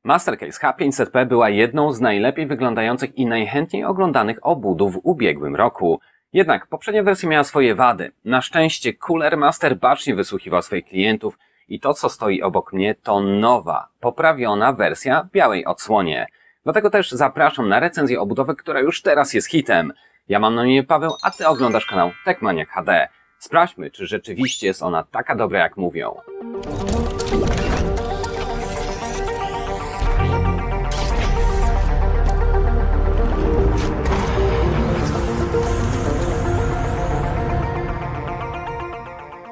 Mastercase H500P była jedną z najlepiej wyglądających i najchętniej oglądanych obudów w ubiegłym roku. Jednak poprzednia wersja miała swoje wady. Na szczęście Cooler Master bacznie wysłuchiwał swoich klientów i to, co stoi obok mnie, to nowa, poprawiona wersja w białej odsłonie. Dlatego też zapraszam na recenzję obudowy, która już teraz jest hitem. Ja mam na imię Paweł, a Ty oglądasz kanał Techmaniak HD. Sprawdźmy, czy rzeczywiście jest ona taka dobra, jak mówią.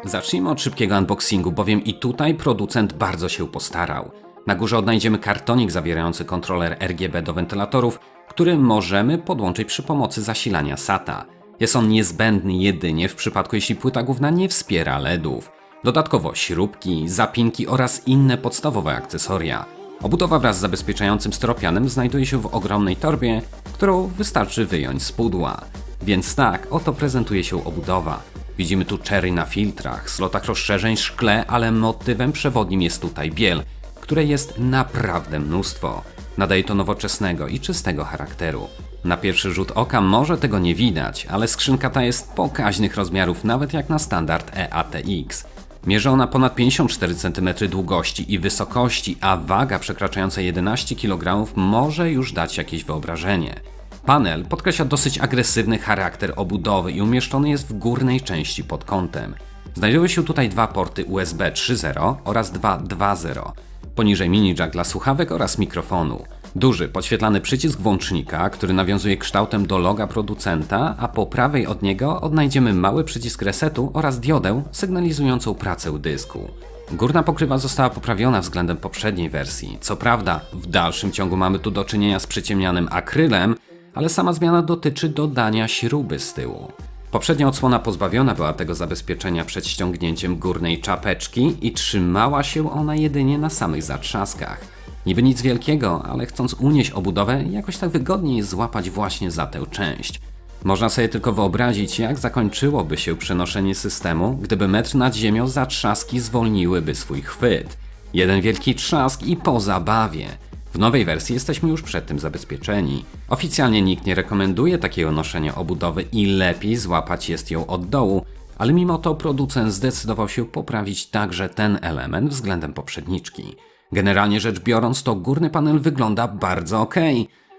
Zacznijmy od szybkiego unboxingu, bowiem i tutaj producent bardzo się postarał. Na górze odnajdziemy kartonik zawierający kontroler RGB do wentylatorów, który możemy podłączyć przy pomocy zasilania SATA. Jest on niezbędny jedynie w przypadku, jeśli płyta główna nie wspiera LEDów. Dodatkowo śrubki, zapinki oraz inne podstawowe akcesoria. Obudowa wraz z zabezpieczającym styropianem znajduje się w ogromnej torbie, którą wystarczy wyjąć z pudła. Więc tak, oto prezentuje się obudowa. Widzimy tu cherry na filtrach, slotach rozszerzeń, szkle, ale motywem przewodnim jest tutaj biel, której jest naprawdę mnóstwo. Nadaje to nowoczesnego i czystego charakteru. Na pierwszy rzut oka może tego nie widać, ale skrzynka ta jest pokaźnych rozmiarów, nawet jak na standard EATX. Mierzy ona ponad 54 cm długości i wysokości, a waga przekraczająca 11 kg może już dać jakieś wyobrażenie. Panel podkreśla dosyć agresywny charakter obudowy i umieszczony jest w górnej części pod kątem. Znajdują się tutaj dwa porty USB 3.0 oraz 2.2.0. Poniżej mini jack dla słuchawek oraz mikrofonu. Duży podświetlany przycisk włącznika, który nawiązuje kształtem do loga producenta, a po prawej od niego odnajdziemy mały przycisk resetu oraz diodę sygnalizującą pracę dysku. Górna pokrywa została poprawiona względem poprzedniej wersji. Co prawda, w dalszym ciągu mamy tu do czynienia z przyciemnianym akrylem, ale sama zmiana dotyczy dodania śruby z tyłu. Poprzednia odsłona pozbawiona była tego zabezpieczenia przed ściągnięciem górnej czapeczki i trzymała się ona jedynie na samych zatrzaskach. Niby nic wielkiego, ale chcąc unieść obudowę, jakoś tak wygodniej jest złapać właśnie za tę część. Można sobie tylko wyobrazić, jak zakończyłoby się przenoszenie systemu, gdyby metr nad ziemią zatrzaski zwolniłyby swój chwyt. Jeden wielki trzask i po zabawie. W nowej wersji jesteśmy już przed tym zabezpieczeni. Oficjalnie nikt nie rekomenduje takiego noszenia obudowy i lepiej złapać jest ją od dołu, ale mimo to producent zdecydował się poprawić także ten element względem poprzedniczki. Generalnie rzecz biorąc, to górny panel wygląda bardzo ok,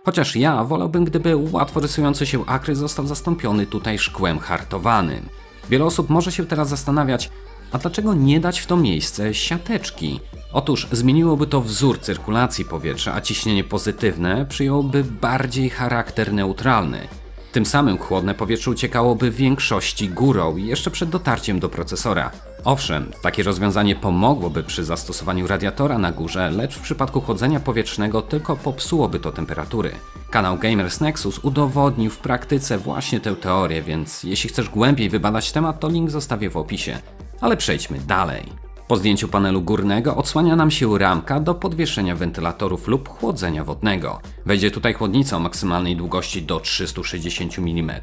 chociaż ja wolałbym, gdyby łatwo rysujący się akryl został zastąpiony tutaj szkłem hartowanym. Wiele osób może się teraz zastanawiać, a dlaczego nie dać w to miejsce siateczki? Otóż zmieniłoby to wzór cyrkulacji powietrza, a ciśnienie pozytywne przyjęłoby bardziej charakter neutralny. Tym samym chłodne powietrze uciekałoby w większości górą jeszcze przed dotarciem do procesora. Owszem, takie rozwiązanie pomogłoby przy zastosowaniu radiatora na górze, lecz w przypadku chłodzenia powietrznego tylko popsułoby to temperatury. Kanał Gamers Nexus udowodnił w praktyce właśnie tę teorię, więc jeśli chcesz głębiej wybadać temat, to link zostawię w opisie. Ale przejdźmy dalej. Po zdjęciu panelu górnego odsłania nam się ramka do podwieszenia wentylatorów lub chłodzenia wodnego. Wejdzie tutaj chłodnica o maksymalnej długości do 360 mm.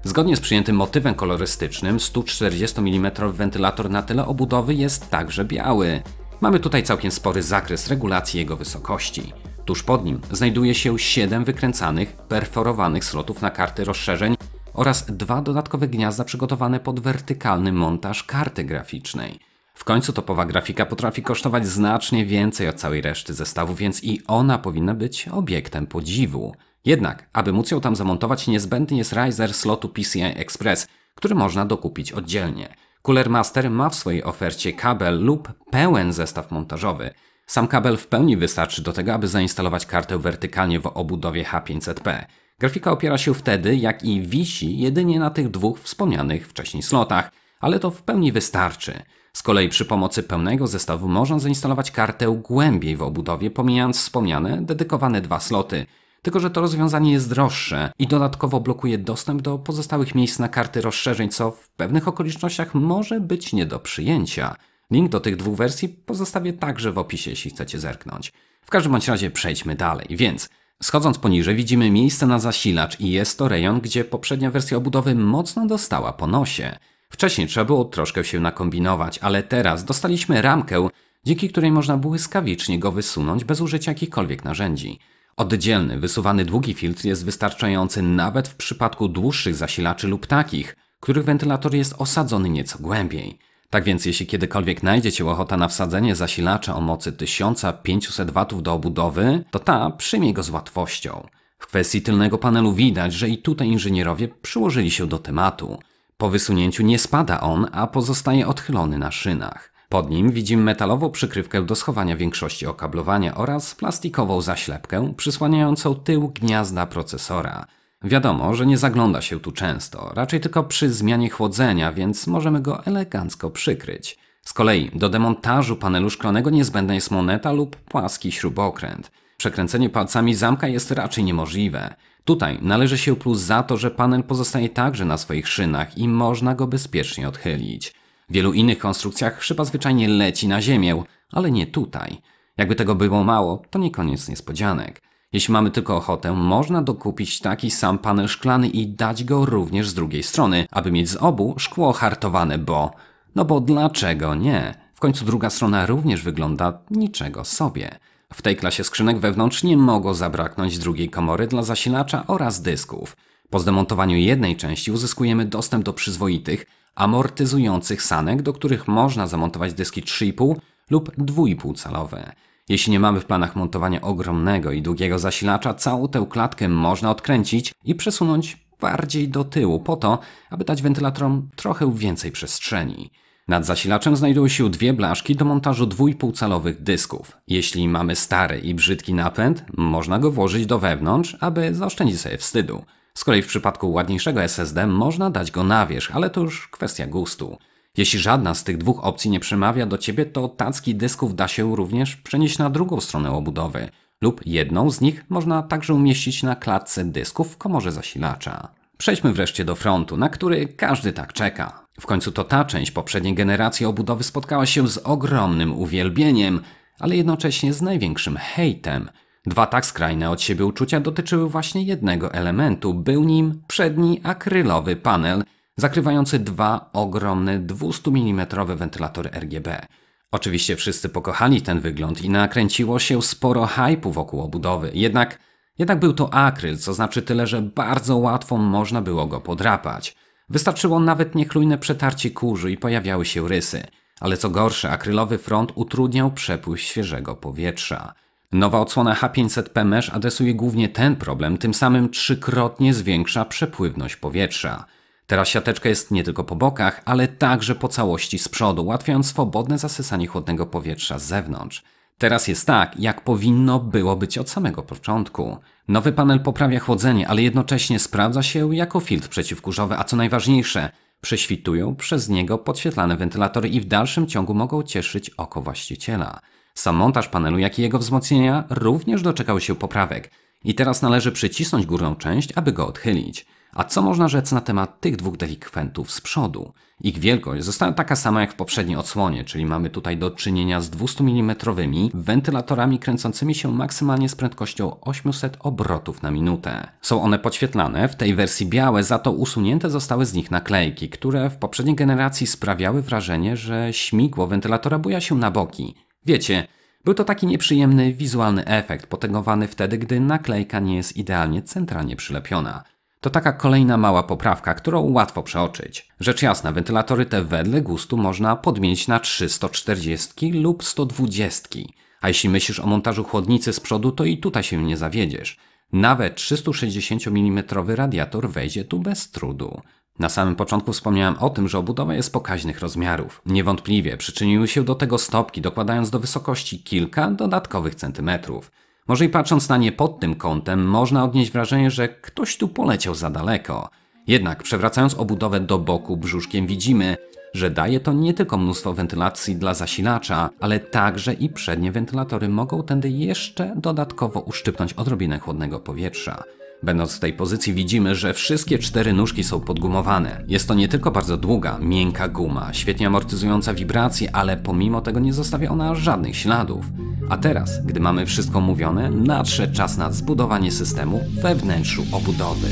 Zgodnie z przyjętym motywem kolorystycznym 140 mm wentylator na tyle obudowy jest także biały. Mamy tutaj całkiem spory zakres regulacji jego wysokości. Tuż pod nim znajduje się 7 wykręcanych, perforowanych slotów na karty rozszerzeń oraz 2 dodatkowe gniazda przygotowane pod wertykalny montaż karty graficznej. W końcu topowa grafika potrafi kosztować znacznie więcej od całej reszty zestawu, więc i ona powinna być obiektem podziwu. Jednak, aby móc ją tam zamontować, niezbędny jest riser slotu PCI Express, który można dokupić oddzielnie. Cooler Master ma w swojej ofercie kabel lub pełen zestaw montażowy. Sam kabel w pełni wystarczy do tego, aby zainstalować kartę wertykalnie w obudowie H500P. Grafika opiera się wtedy, jak i wisi, jedynie na tych dwóch wspomnianych wcześniej slotach, ale to w pełni wystarczy. Z kolei przy pomocy pełnego zestawu można zainstalować kartę głębiej w obudowie, pomijając wspomniane, dedykowane 2 sloty. Tylko że to rozwiązanie jest droższe i dodatkowo blokuje dostęp do pozostałych miejsc na karty rozszerzeń, co w pewnych okolicznościach może być nie do przyjęcia. Link do tych 2 wersji pozostawię także w opisie, jeśli chcecie zerknąć. W każdym bądź razie przejdźmy dalej, więc schodząc poniżej widzimy miejsce na zasilacz i jest to rejon, gdzie poprzednia wersja obudowy mocno dostała po nosie. Wcześniej trzeba było troszkę się nakombinować, ale teraz dostaliśmy ramkę, dzięki której można błyskawicznie go wysunąć bez użycia jakichkolwiek narzędzi. Oddzielny, wysuwany długi filtr jest wystarczający nawet w przypadku dłuższych zasilaczy lub takich, których wentylator jest osadzony nieco głębiej. Tak więc jeśli kiedykolwiek znajdziecie ochota na wsadzenie zasilacza o mocy 1500 W do obudowy, to ta przyjmie go z łatwością. W kwestii tylnego panelu widać, że i tutaj inżynierowie przyłożyli się do tematu. Po wysunięciu nie spada on, a pozostaje odchylony na szynach. Pod nim widzimy metalową przykrywkę do schowania większości okablowania oraz plastikową zaślepkę przysłaniającą tył gniazda procesora. Wiadomo, że nie zagląda się tu często, raczej tylko przy zmianie chłodzenia, więc możemy go elegancko przykryć. Z kolei do demontażu panelu szklanego niezbędna jest moneta lub płaski śrubokręt. Przekręcenie palcami zamka jest raczej niemożliwe. Tutaj należy się plus za to, że panel pozostaje także na swoich szynach i można go bezpiecznie odchylić. W wielu innych konstrukcjach szyba zwyczajnie leci na ziemię, ale nie tutaj. Jakby tego było mało, to nie koniec niespodzianek. Jeśli mamy tylko ochotę, można dokupić taki sam panel szklany i dać go również z drugiej strony, aby mieć z obu szkło hartowane, bo dlaczego nie? W końcu druga strona również wygląda niczego sobie. W tej klasie skrzynek wewnątrz nie mogło zabraknąć drugiej komory dla zasilacza oraz dysków. Po zdemontowaniu jednej części uzyskujemy dostęp do przyzwoitych, amortyzujących sanek, do których można zamontować dyski 3,5 lub 2,5 calowe. Jeśli nie mamy w planach montowania ogromnego i długiego zasilacza, całą tę klatkę można odkręcić i przesunąć bardziej do tyłu po to, aby dać wentylatorom trochę więcej przestrzeni. Nad zasilaczem znajdują się dwie blaszki do montażu 2,5-calowych dysków. Jeśli mamy stary i brzydki napęd, można go włożyć do wewnątrz, aby zaoszczędzić sobie wstydu. Z kolei w przypadku ładniejszego SSD można dać go na wierzch, ale to już kwestia gustu. Jeśli żadna z tych dwóch opcji nie przemawia do Ciebie, to tacki dysków da się również przenieść na drugą stronę obudowy. Lub jedną z nich można także umieścić na klatce dysków w komorze zasilacza. Przejdźmy wreszcie do frontu, na który każdy tak czeka. W końcu to ta część poprzedniej generacji obudowy spotkała się z ogromnym uwielbieniem, ale jednocześnie z największym hejtem. Dwa tak skrajne od siebie uczucia dotyczyły właśnie jednego elementu. Był nim przedni akrylowy panel, zakrywający dwa ogromne 200 mm wentylatory RGB. Oczywiście wszyscy pokochali ten wygląd i nakręciło się sporo hype'u wokół obudowy. Jednak był to akryl, co znaczy tyle, że bardzo łatwo można było go podrapać. Wystarczyło nawet niechlujne przetarcie kurzu i pojawiały się rysy. Ale co gorsze, akrylowy front utrudniał przepływ świeżego powietrza. Nowa odsłona H500P Mesh adresuje głównie ten problem, tym samym trzykrotnie zwiększa przepływność powietrza. Teraz siateczka jest nie tylko po bokach, ale także po całości z przodu, ułatwiając swobodne zasysanie chłodnego powietrza z zewnątrz. Teraz jest tak, jak powinno było być od samego początku. Nowy panel poprawia chłodzenie, ale jednocześnie sprawdza się jako filtr przeciwkurzowy, a co najważniejsze, prześwitują przez niego podświetlane wentylatory i w dalszym ciągu mogą cieszyć oko właściciela. Sam montaż panelu, jak i jego wzmocnienia również doczekały się poprawek. I teraz należy przycisnąć górną część, aby go odchylić. A co można rzec na temat tych dwóch delikwentów z przodu? Ich wielkość została taka sama jak w poprzedniej odsłonie, czyli mamy tutaj do czynienia z 200 mm wentylatorami kręcącymi się maksymalnie z prędkością 800 obrotów na minutę. Są one podświetlane, w tej wersji białe, za to usunięte zostały z nich naklejki, które w poprzedniej generacji sprawiały wrażenie, że śmigło wentylatora buja się na boki. Wiecie, był to taki nieprzyjemny wizualny efekt, potęgowany wtedy, gdy naklejka nie jest idealnie centralnie przylepiona. To taka kolejna mała poprawka, którą łatwo przeoczyć. Rzecz jasna, wentylatory te wedle gustu można podmienić na 340 lub 120. A jeśli myślisz o montażu chłodnicy z przodu, to i tutaj się nie zawiedziesz. Nawet 360 mm radiator wejdzie tu bez trudu. Na samym początku wspomniałem o tym, że obudowa jest pokaźnych rozmiarów. Niewątpliwie przyczyniły się do tego stopki, dokładając do wysokości kilka dodatkowych centymetrów. Może i patrząc na nie pod tym kątem, można odnieść wrażenie, że ktoś tu poleciał za daleko. Jednak przewracając obudowę do boku brzuszkiem widzimy, że daje to nie tylko mnóstwo wentylacji dla zasilacza, ale także i przednie wentylatory mogą tędy jeszcze dodatkowo uszczypnąć odrobinę chłodnego powietrza. Będąc w tej pozycji widzimy, że wszystkie 4 nóżki są podgumowane. Jest to nie tylko bardzo długa, miękka guma, świetnie amortyzująca wibracje, ale pomimo tego nie zostawia ona żadnych śladów. A teraz, gdy mamy wszystko mówione, nadszedł czas na zbudowanie systemu we wnętrzu obudowy.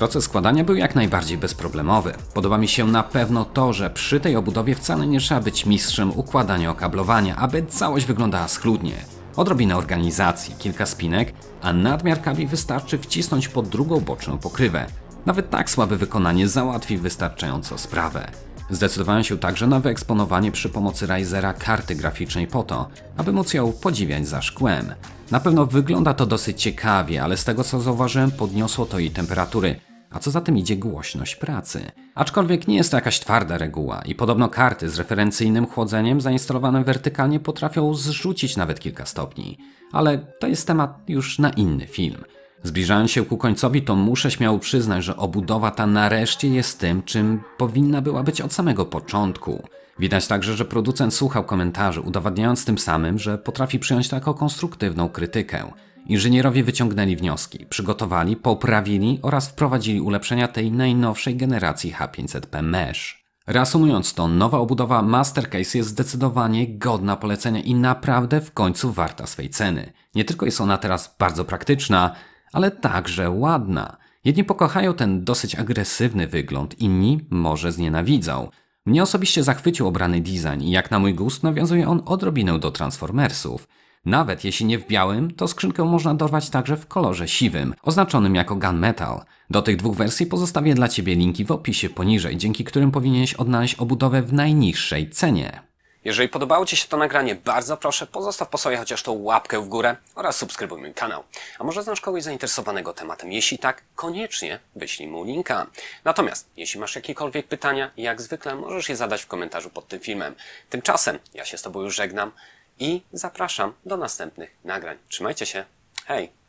Proces składania był jak najbardziej bezproblemowy. Podoba mi się na pewno to, że przy tej obudowie wcale nie trzeba być mistrzem układania okablowania, aby całość wyglądała schludnie. Odrobinę organizacji, kilka spinek, a nadmiar kabli wystarczy wcisnąć pod drugą boczną pokrywę. Nawet tak słabe wykonanie załatwi wystarczająco sprawę. Zdecydowałem się także na wyeksponowanie przy pomocy Razera karty graficznej po to, aby móc ją podziwiać za szkłem. Na pewno wygląda to dosyć ciekawie, ale z tego co zauważyłem, podniosło to jej temperatury, a co za tym idzie głośność pracy. Aczkolwiek nie jest to jakaś twarda reguła i podobno karty z referencyjnym chłodzeniem zainstalowane wertykalnie potrafią zrzucić nawet kilka stopni. Ale to jest temat już na inny film. Zbliżając się ku końcowi, to muszę śmiało przyznać, że obudowa ta nareszcie jest tym, czym powinna była być od samego początku. Widać także, że producent słuchał komentarzy, udowadniając tym samym, że potrafi przyjąć to jako konstruktywną krytykę. Inżynierowie wyciągnęli wnioski, przygotowali, poprawili oraz wprowadzili ulepszenia tej najnowszej generacji H500P Mesh. Reasumując to, nowa obudowa Mastercase jest zdecydowanie godna polecenia i naprawdę w końcu warta swej ceny. Nie tylko jest ona teraz bardzo praktyczna, ale także ładna. Jedni pokochają ten dosyć agresywny wygląd, inni może znienawidzą. Mnie osobiście zachwycił obrany design i jak na mój gust nawiązuje on odrobinę do Transformersów. Nawet jeśli nie w białym, to skrzynkę można dorwać także w kolorze siwym, oznaczonym jako Gunmetal. Do tych dwóch wersji pozostawię dla Ciebie linki w opisie poniżej, dzięki którym powinieneś odnaleźć obudowę w najniższej cenie. Jeżeli podobało Ci się to nagranie, bardzo proszę pozostaw po sobie chociaż tą łapkę w górę oraz subskrybuj mój kanał. A może znasz kogoś zainteresowanego tematem? Jeśli tak, koniecznie wyślij mu linka. Natomiast jeśli masz jakiekolwiek pytania, jak zwykle możesz je zadać w komentarzu pod tym filmem. Tymczasem ja się z Tobą już żegnam i zapraszam do następnych nagrań. Trzymajcie się. Hej!